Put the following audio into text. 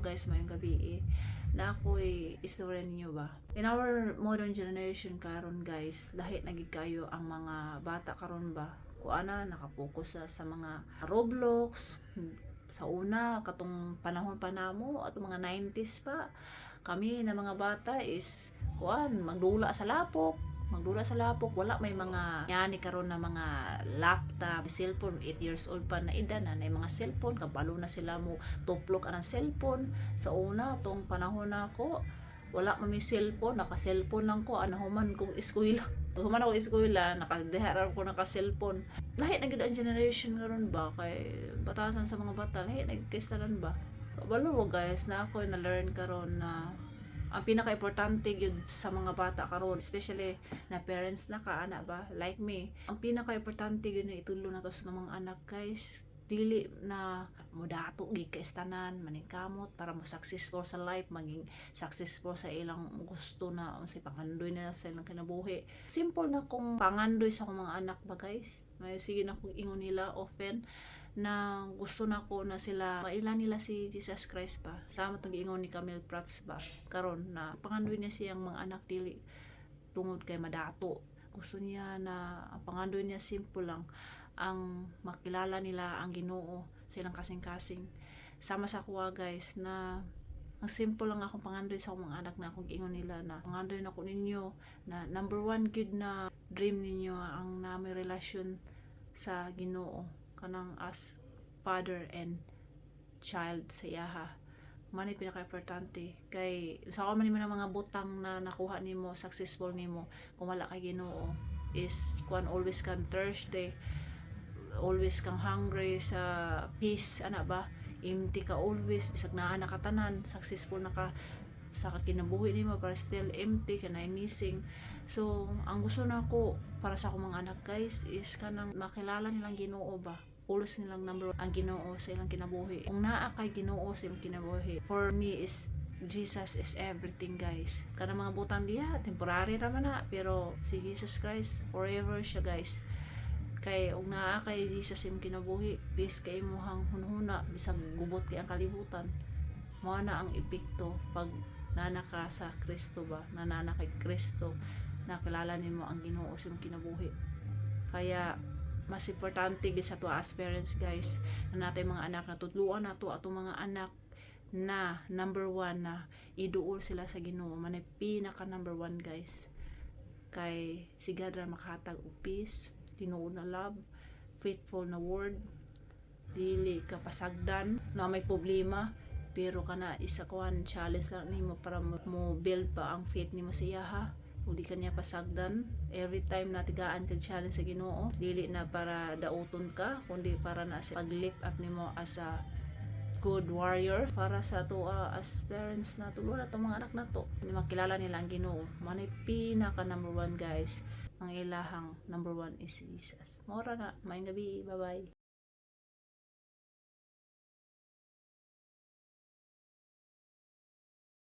guys, mayong gabi na ako'y istorya ninyo ba. In our modern generation karon guys, lahi nagig kayo ang mga bata karon ba. Kuana nakapokus sa mga Roblox. Sa una katong panahon pa namo at mga 90s pa, kami na mga bata is magdula sa lapok. Wala may mga yani karon na mga laptop, cellphone. 8 years old pa na edad na mga cellphone, kabalo na sila mo tuplok anang cellphone. Sa una tong panahon nako wala man may cellphone, naka-cellphone lang ko anahuman kong eskwela. Human ako eskwela, naka naka-cellphone. Lahi na gid ang generation karon ba kay batasan sa mga bata, lahi nagkaistalan ba. Kabalo guys na ako na learn karon na ang pinaka-importante gyud sa mga bata karon, especially na parents na ka ana ba like me, ang pinaka-importante gyud na itulo na to sa mga anak guys, dili na modato gid ka istanan maningkamot para mo successful sa life, maging successful sa ilang gusto na unsay pangandoy nila sa ilang kinabuhi. Simple na kung pangandoy sa akong mga anak ba guys, may sige na kung ingon nila often na gusto na ko na sila mailan nila si Jesus Christ ba. Sama tong giingon ni Camille Prats ba karon na pangandoy niya siyang mga anak dili tungod kay madato. Gusto niya na ang pangandoy niya simple lang, ang makilala nila ang Ginoo sa ilang kasing-kasing. Sama sa kuha guys na ang simple lang akong pangandoy sa akong mga anak na akong giingon nila na pangandoy na ko ninyo na number one good na dream ninyo ang na may relasyon sa Ginoo kanang as father and child sa iyaha. Manay pinaka-importante kay sa ako man nimo mga butang na nakuha nimo, successful nimo kung wala kay Ginoo is always kang thirsty, always kang hungry sa peace ana ba, empty ka always, bisag naa na katanan, successful na ka sa kinabuhi nimo pero still empty ka na missing. So ang gusto nako para sa akong mga anak guys is kanang makilala nilang Ginoo ba, ulos nilang number one ang Ginoo sa ilang kinabuhi. Kung naa kay Ginoo sa ilang kinabuhi, for me is Jesus is everything guys. Kanang mga butang diha temporary ra man na, pero si Jesus Christ forever siya guys. Kay ug naa kay Jesus sa imong kinabuhi, bis kay imong hunhuna bisag gubot kay ang kalibutan. Mao na ang epekto pag nana ka sa Kristo ba, nanana kay Kristo, nakilala nimo ang Ginoo sa imong kinabuhi. Kaya mas importante gid sa to as parents guys na natay mga anak na tudluan nato atong mga anak na number one na iduol sila sa Ginoo. Manay pinaka number one guys, kay si God ra makahatag og peace, tinuod na love, faithful na word, dili ka pasagdan na may problema pero kana isa kuan challenge lang nimo para mo build pa ang faith nimo sa iyaha. Udi kanya pasagdan every time na tigaan kag challenge sa Ginoo, dili na para dauton ka kundi para na sa pag-lift up nimo as a good warrior para sa to as parents na tulo na to mga anak na to ni makilala nila ang Ginoo. Manay pinaka number one guys, ang ilahang number one is Jesus. Mora na, maayong gabi, bye bye.